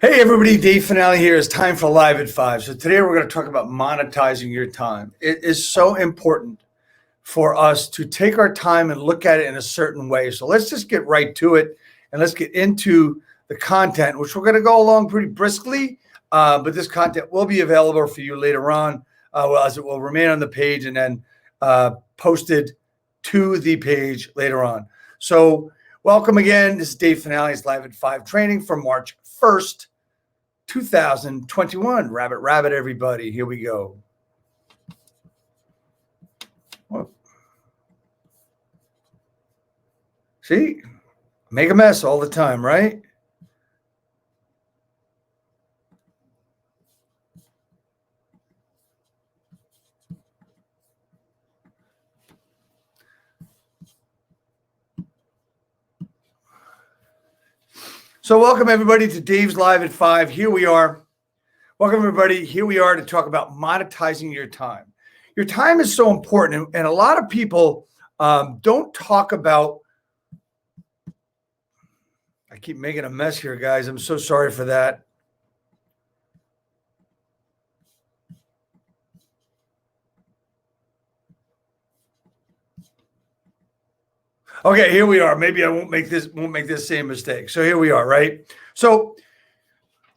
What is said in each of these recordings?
Hey everybody, Dave Finale here. It's time for Live at 5. So today we're going to talk about monetizing your time. It is so important for us to take our time and look at it in a certain way. So let's just get right to it and let's get into the content, which we're going to go along pretty briskly. But this content will be available for you later on, as it will remain on the page and then posted to the page later on. So welcome again. This is Dave Finale's Live at 5 training for March 1st. 2021. Rabbit, everybody. Here we go. Whoa. See? Make a mess all the time, right? So welcome everybody to Dave's Live at 5. Here we are. Welcome everybody. Here we are to talk about monetizing your time. Your time is so important, and a lot of people don't talk about. I keep making a mess here, guys. I'm so sorry for that. Okay, here we are. Maybe I won't make this same mistake. So here we are, right? So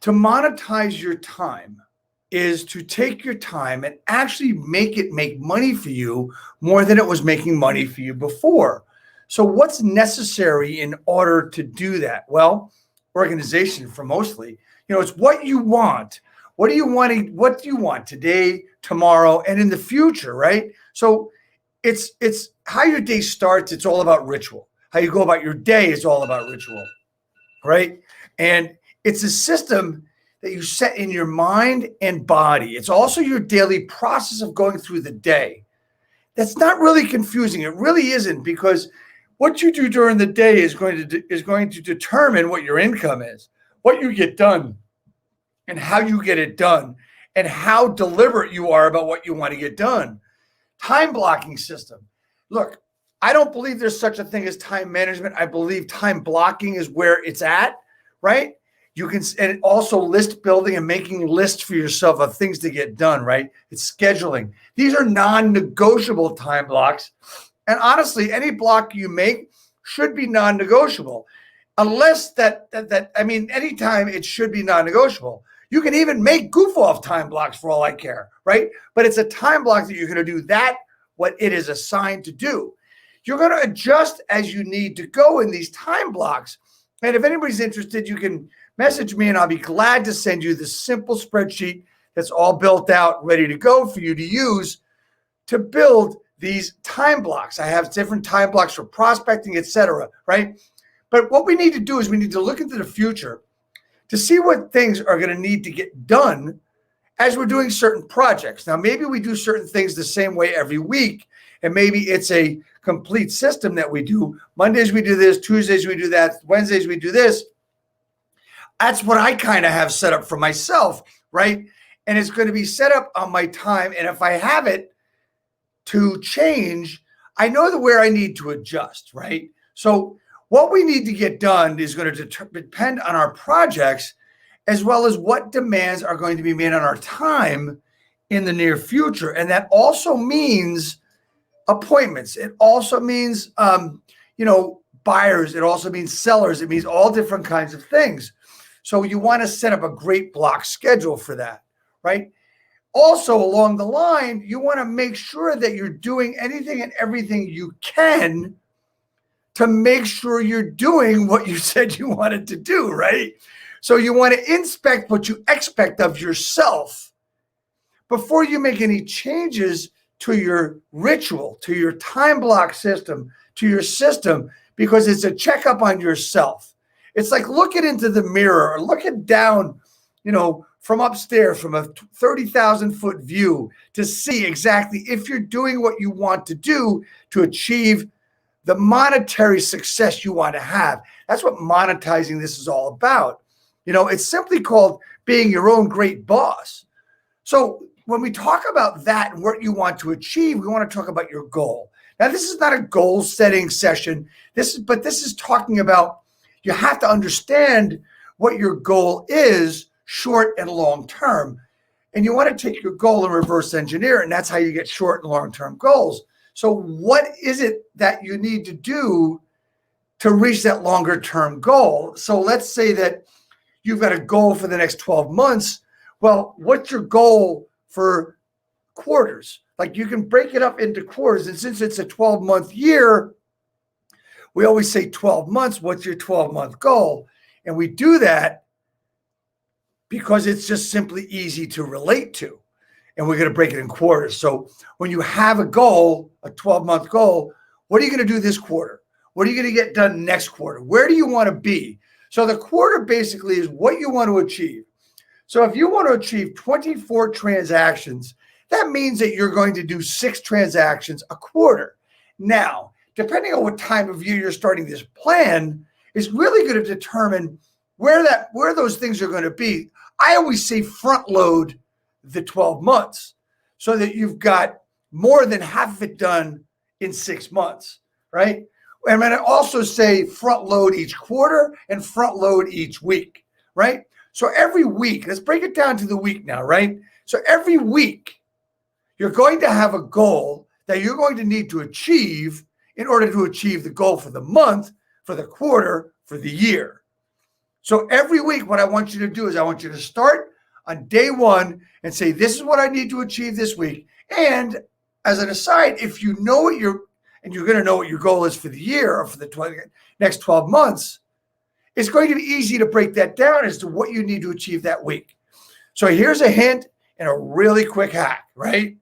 to monetize your time is to take your time and actually make it make money for you more than it was making money for you before. So what's necessary in order to do that? Well, organization for mostly, it's what you want. What do you want today, tomorrow, and in the future, right? So it's how your day starts. It's all about ritual. How you go about your day is all about ritual, right? And it's a system that you set in your mind and body. It's also your daily process of going through the day. That's not really confusing. It really isn't, because what you do during the day is going to determine what your income is, what you get done, and how you get it done, and how deliberate you are about what you want to get done. Time blocking system. Look, I don't believe there's such a thing as time management. I believe time blocking is where it's at, right? You can, and also list building and making lists for yourself of things to get done, right? It's scheduling. These are non-negotiable time blocks. And honestly, any block you make should be non-negotiable, unless anytime it should be non-negotiable. You can even make goof off time blocks for all I care, right? But it's a time block that you're going to do what it is assigned to do. You're going to adjust as you need to go in these time blocks. And if anybody's interested, you can message me and I'll be glad to send you the simple spreadsheet that's all built out, ready to go for you to use to build these time blocks. I have different time blocks for prospecting, etc., right? But what we need to do is we need to look into the future to see what things are going to need to get done as we're doing certain projects. Now, maybe we do certain things the same way every week, and maybe it's a complete system that we do. Mondays we do this, Tuesdays we do that, Wednesdays we do this. That's what I kind of have set up for myself, right? And it's going to be set up on my time. And if I have it to change, I know where I need to adjust, right? So what we need to get done is going to depend on our projects, as well as what demands are going to be made on our time in the near future. And that also means appointments. It also means, buyers. It also means sellers. It means all different kinds of things. So you want to set up a great block schedule for that, right? Also, along the line, you want to make sure that you're doing anything and everything you can to make sure you're doing what you said you wanted to do, right? So you want to inspect what you expect of yourself before you make any changes to your ritual, to your time block system, to your system, because it's a checkup on yourself. It's like looking into the mirror or looking down, from upstairs, from a 30,000 foot view, to see exactly if you're doing what you want to do to achieve the monetary success you want to have. That's what monetizing this is all about. It's simply called being your own great boss. So when we talk about that and what you want to achieve, we want to talk about your goal. Now, this is not a goal setting session. This is talking about, you have to understand what your goal is, short and long term. And you want to take your goal and reverse engineer it. And that's how you get short and long-term goals. So what is it that you need to do to reach that longer term goal? So let's say that you've got a goal for the next 12 months. Well, what's your goal for quarters? Like you can break it up into quarters. And since it's a 12-month year, we always say 12 months. What's your 12-month goal? And we do that because it's just simply easy to relate to. And we're going to break it in quarters. So when you have a goal, a 12-month goal, what are you going to do this quarter? What are you going to get done next quarter? Where do you want to be? So the quarter basically is what you want to achieve. So if you want to achieve 24 transactions, that means that you're going to do 6 transactions a quarter. Now, depending on what time of year you're starting this plan, is really going to determine where those things are going to be. I always say front load the 12 months so that you've got more than half of it done in 6 months, right? And then I also say front load each quarter and front load each week, right? So every week, let's break it down to the week now, right? So every week, you're going to have a goal that you're going to need to achieve in order to achieve the goal for the month, for the quarter, for the year. So every week, what I want you to do is I want you to start on day 1 and say, this is what I need to achieve this week. And as an aside, if you know what you're going to know what your goal is for the year or for the next 12 months, it's going to be easy to break that down as to what you need to achieve that week. So here's a hint and a really quick hack, right?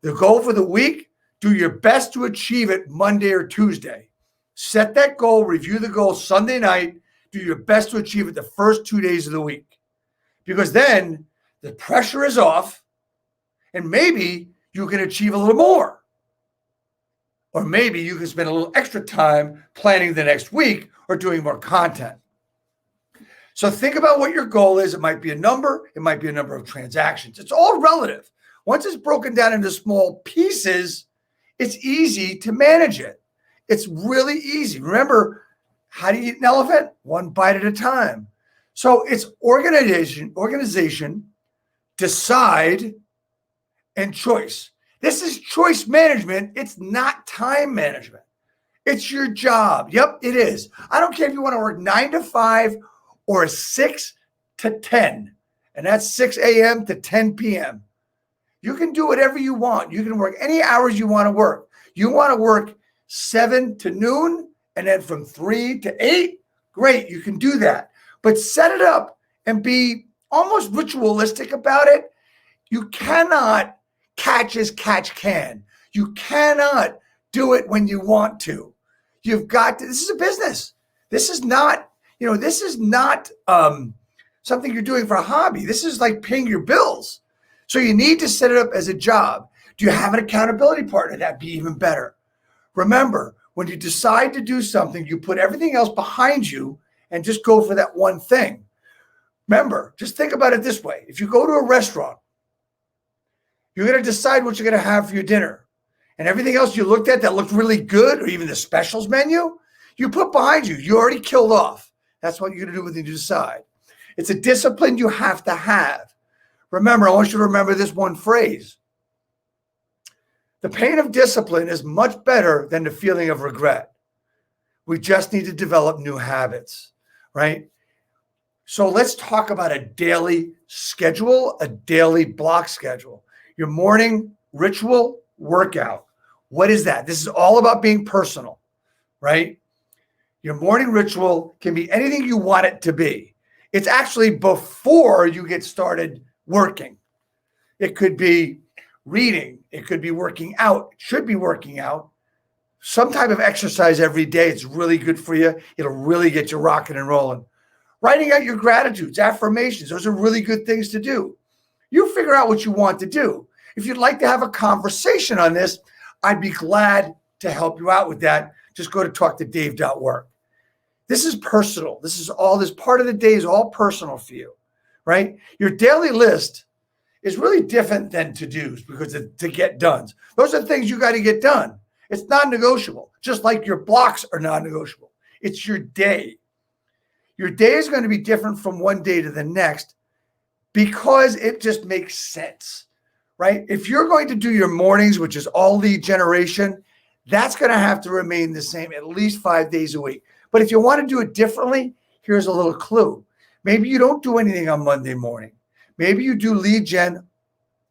The goal for the week, do your best to achieve it Monday or Tuesday. Set that goal, review the goal Sunday night, do your best to achieve it the first 2 days of the week. Because then the pressure is off and maybe you can achieve a little more. Or maybe you can spend a little extra time planning the next week or doing more content. So think about what your goal is. It might be a number. It might be a number of transactions. It's all relative. Once it's broken down into small pieces, it's easy to manage it. It's really easy. Remember, how do you eat an elephant? One bite at a time. So it's organization, decide, and choice. This is choice management. It's not time management. It's your job. Yep, it is. I don't care if you want to work 9 to 5 or 6 to 10, and that's 6 a.m. to 10 p.m. You can do whatever you want. You can work any hours you want to work. You want to work 7 to noon and then from 3 to 8? Great, you can do that. But set it up and be almost ritualistic about it. You cannot catch as catch can. You cannot do it when you want to. You've got to, this is a business. This is not, something you're doing for a hobby. This is like paying your bills. So you need to set it up as a job. Do you have an accountability partner? That'd be even better. Remember, when you decide to do something, you put everything else behind you and just go for that one thing. Remember, just think about it this way. If you go to a restaurant, you're going to decide what you're going to have for your dinner. And everything else you looked at that looked really good, or even the specials menu, you put behind you. You already killed off. That's what you're going to do when you decide. It's a discipline you have to have. Remember, I want you to remember this one phrase. The pain of discipline is much better than the feeling of regret. We just need to develop new habits, right? So let's talk about a daily schedule, a daily block schedule. Your morning ritual workout. What is that? This is all about being personal, right? Your morning ritual can be anything you want it to be. It's actually before you get started working. It could be reading. It could be working out. It should be working out. Some type of exercise every day. It's really good for you. It'll really get you rocking and rolling. Writing out your gratitudes, affirmations. Those are really good things to do. You figure out what you want to do. If you'd like to have a conversation on this, I'd be glad to help you out with that. Just go to talktodave.work. This is personal. This part of the day is all personal for you, right? Your daily list is really different than to-dos because of to get done. Those are things you got to get done. It's non-negotiable, just like your blocks are non-negotiable. It's your day. Your day is going to be different from one day to the next because it just makes sense, right? If you're going to do your mornings, which is all lead generation, that's going to have to remain the same at least 5 days a week. But if you want to do it differently, here's a little clue. Maybe you don't do anything on Monday morning. Maybe you do lead gen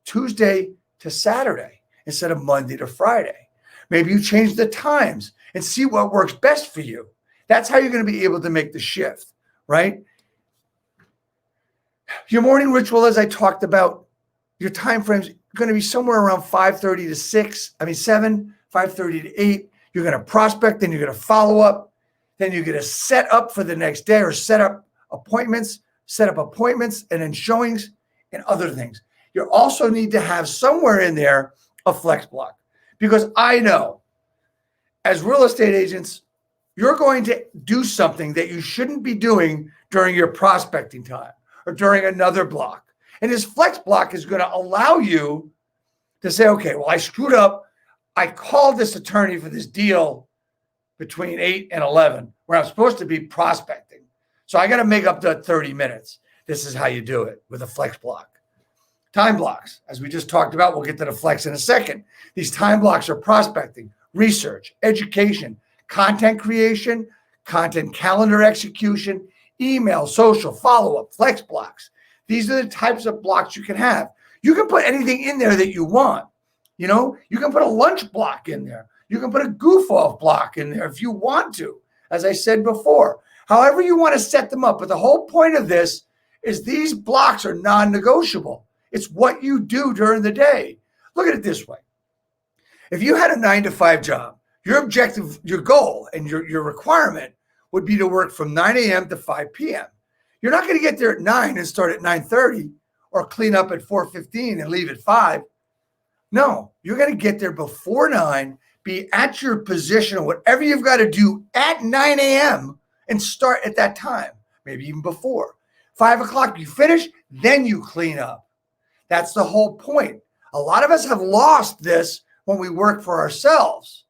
Tuesday to Saturday instead of Monday to Friday. Maybe you change the times and see what works best for you. That's how you're going to be able to make the shift, right? Your morning ritual, as I talked about, your time frame's going to be somewhere around 5:30 to 7, 5:30 to 8. You're going to prospect, then you're going to follow up, then you're going to set up for the next day or set up appointments, and then showings and other things. You also need to have somewhere in there a flex block, because I know as real estate agents, you're going to do something that you shouldn't be doing during your prospecting time or during another block. And this flex block is going to allow you to say, okay, well, I screwed up. I called this attorney for this deal between 8 and 11 where I'm supposed to be prospecting. So I got to make up the 30 minutes. This is how you do it with a flex block. Time blocks, as we just talked about, we'll get to the flex in a second. These time blocks are prospecting, research, education, content creation, content calendar execution, email, social, follow-up, flex blocks. These are the types of blocks you can have. You can put anything in there that you want. You know, you can put a lunch block in there. You can put a goof-off block in there if you want to, as I said before. However you want to set them up. But the whole point of this is these blocks are non-negotiable. It's what you do during the day. Look at it this way. If you had a 9-to-5 job, your objective, your goal, and your requirement would be to work from 9 a.m. to 5 p.m. You're not going to get there at 9 and start at 9:30 or clean up at 4:15 and leave at 5. No, you're going to get there before 9, be at your position or whatever you've got to do at 9 a.m. and start at that time, maybe even before. 5 o'clock, you finish, then you clean up. That's the whole point. A lot of us have lost this when we work for ourselves.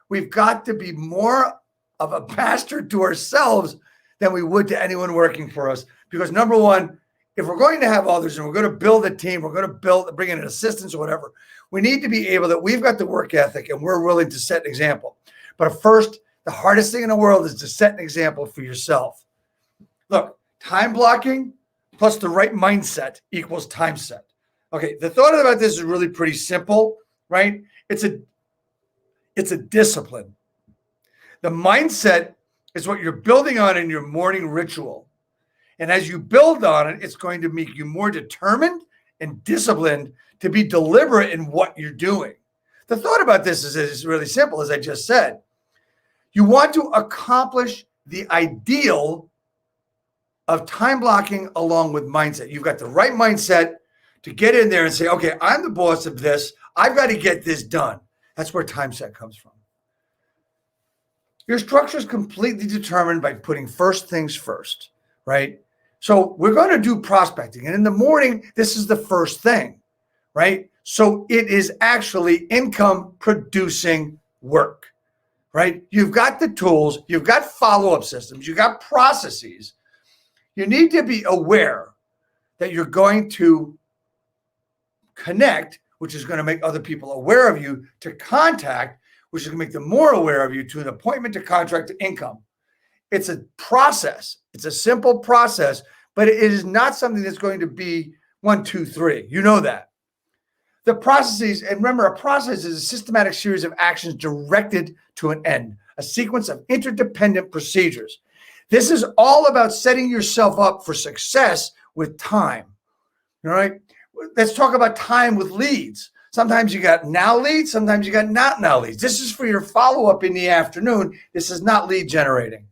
We've got to be more of a bastard to ourselves than we would to anyone working for us. Because number one, if we're going to have others and we're going to build a team, we're going to bring in assistants or whatever, we need to be able that we've got the work ethic and we're willing to set an example. But first, the hardest thing in the world is to set an example for yourself. Look, time blocking plus the right mindset equals time set. Okay, the thought about this is really pretty simple, right? It's a discipline. The mindset is what you're building on in your morning ritual. And as you build on it, it's going to make you more determined and disciplined to be deliberate in what you're doing. The thought about this is really simple, as I just said. You want to accomplish the ideal of time blocking along with mindset. You've got the right mindset to get in there and say, okay, I'm the boss of this. I've got to get this done. That's where time set comes from. Your structure is completely determined by putting first things first, right? So we're going to do prospecting. And in the morning, this is the first thing, right? So it is actually income producing work, right? You've got the tools, you've got follow-up systems, you've got processes. You need to be aware that you're going to connect, which is going to make other people aware of you, to contact, which is going to make them more aware of you, to an appointment, to contract, to income. It's a process. It's a simple process, but it is not something that's going to be 1, 2, 3. You know that. The processes, and remember, a process is a systematic series of actions directed to an end, a sequence of interdependent procedures. This is all about setting yourself up for success with time. All right? Let's talk about time with leads. Sometimes you got now leads, sometimes you got not now leads. This is for your follow-up in the afternoon. This is not lead generating.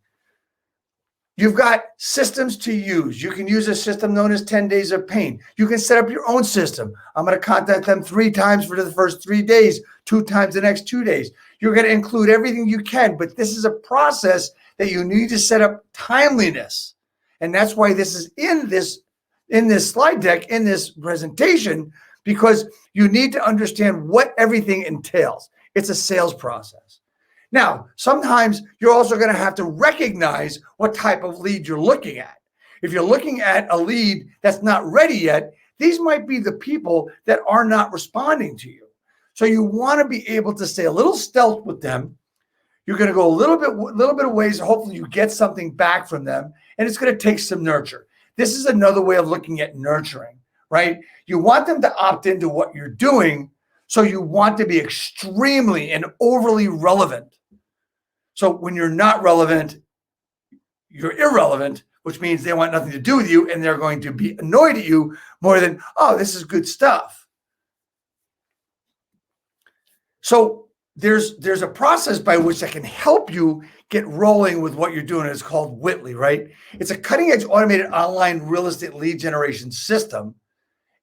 You've got systems to use. You can use a system known as 10 Days of Pain. You can set up your own system. I'm going to contact them 3 times for the first 3 days, 2 times the next 2 days. You're going to include everything you can, but this is a process that you need to set up timeliness. And that's why this is in this slide deck, in this presentation, because you need to understand what everything entails. It's a sales process. Now, sometimes you're also going to have to recognize what type of lead you're looking at. If you're looking at a lead that's not ready yet, these might be the people that are not responding to you. So you want to be able to stay a little stealth with them. You're going to go a little bit of ways. Hopefully you get something back from them, and it's going to take some nurture. This is another way of looking at nurturing, right? You want them to opt into what you're doing. So you want to be extremely and overly relevant. So when you're not relevant, you're irrelevant, which means they want nothing to do with you, and they're going to be annoyed at you more than, oh, this is good stuff. So there's a process by which I can help you get rolling with what you're doing. It's called Whitley, right? It's a cutting-edge automated online real estate lead generation system,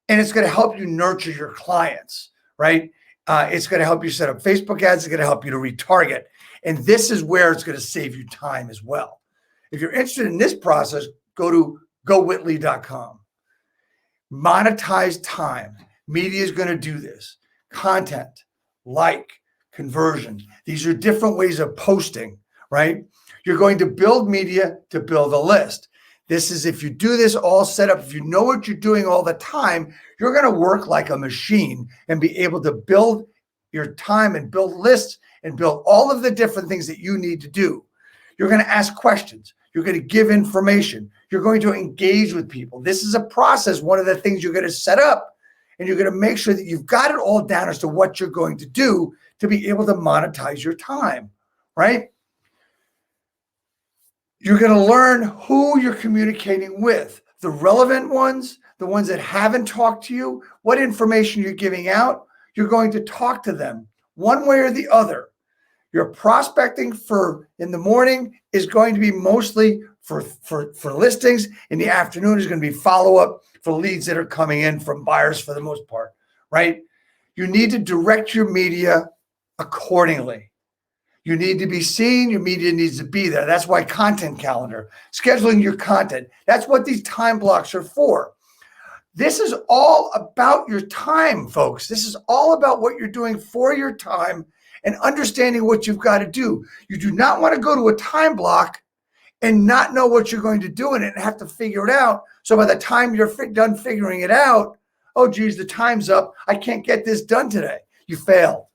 and it's going to help you nurture your clients, right? It's going to help you set up Facebook ads. It's going to help you to retarget. And this is where it's going to save you time as well. If you're interested in this process, go to gowhitley.com. Monetize time. Media is going to do this. Content, like, conversion. These are different ways of posting, right? You're going to build media to build a list. This is, if you do this all set up, if you know what you're doing all the time, you're going to work like a machine and be able to build your time and build lists and build all of the different things that you need to do. You're going to ask questions. You're going to give information. You're going to engage with people. This is a process. One of the things you're going to set up, and you're going to make sure that you've got it all down as to what you're going to do to be able to monetize your time, right? You're going to learn who you're communicating with, the relevant ones, the ones that haven't talked to you, what information you're giving out. You're going to talk to them one way or the other. Your prospecting in the morning is going to be mostly for listings. In the afternoon is going to be follow-up for leads that are coming in from buyers for the most part, right? You need to direct your media accordingly. You need to be seen. Your media needs to be there. That's why content calendar, scheduling your content. That's what these time blocks are for. This is all about your time, folks. This is all about what you're doing for your time and understanding what you've got to do. You do not want to go to a time block and not know what you're going to do in it and have to figure it out. So by the time you're done figuring it out, oh, geez, the time's up. I can't get this done today. You failed.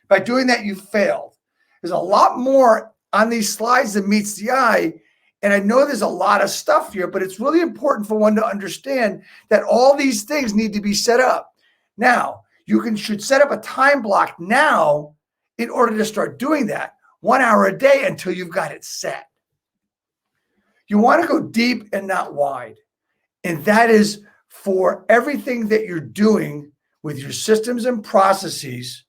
By doing that, you failed. There's a lot more on these slides that meets the eye. And I know there's a lot of stuff here, but it's really important for one to understand that all these things need to be set up. Now, you should set up a time block now in order to start doing that. 1 hour a day until you've got it set. You want to go deep and not wide. And that is for everything that you're doing with your systems and processes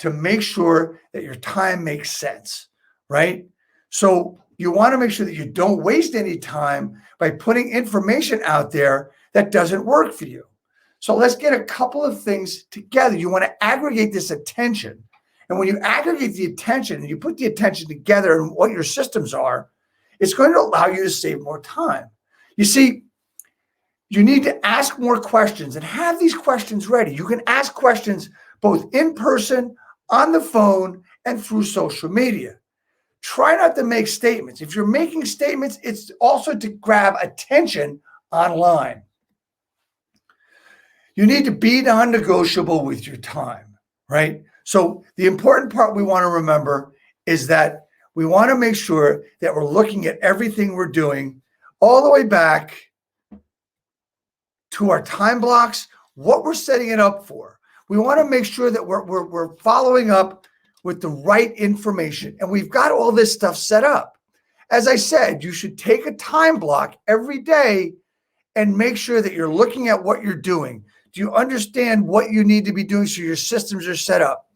to make sure that your time makes sense, right? So you want to make sure that you don't waste any time by putting information out there that doesn't work for you. So let's get a couple of things together. You want to aggregate this attention. And when you aggregate the attention and you put the attention together and what your systems are, it's going to allow you to save more time. You see, you need to ask more questions and have these questions ready. You can ask questions both in person, on the phone, and through social media. Try not to make statements. If you're making statements, it's also to grab attention online. You need to be non-negotiable with your time, right? So the important part we want to remember is that we want to make sure that we're looking at everything we're doing all the way back to our time blocks, what we're setting it up for. We want to make sure that we're following up with the right information, and we've got all this stuff set up. As I said, you should take a time block every day and make sure that you're looking at what you're doing. Do you understand what you need to be doing so your systems are set up?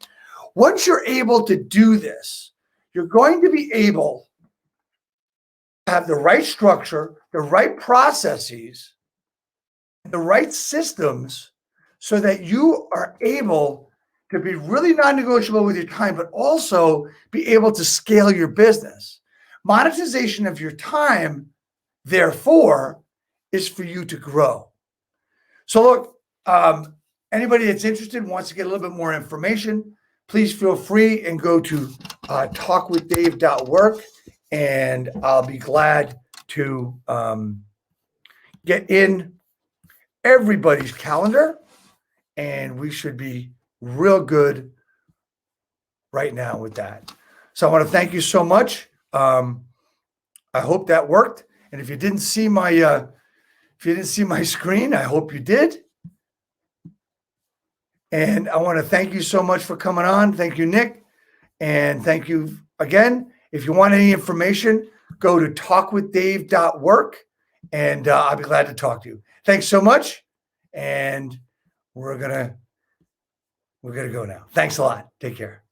Once you're able to do this, you're going to be able to have the right structure, the right processes, the right systems so that you are able to be really non-negotiable with your time, but also be able to scale your business. Monetization of your time, therefore, is for you to grow. So look, anybody that's interested wants to get a little bit more information, please feel free and go to talkwithdave.work, and I'll be glad to get in everybody's calendar, and we should be real good right now with that. So I want to thank you so much. I hope that worked. And if you didn't see my screen, I hope you did. And I want to thank you so much for coming on. Thank you, Nick. And thank you again. If you want any information, go to talkwithdave.work, and I'll be glad to talk to you. Thanks so much. And we're gonna go now. Thanks a lot. Take care.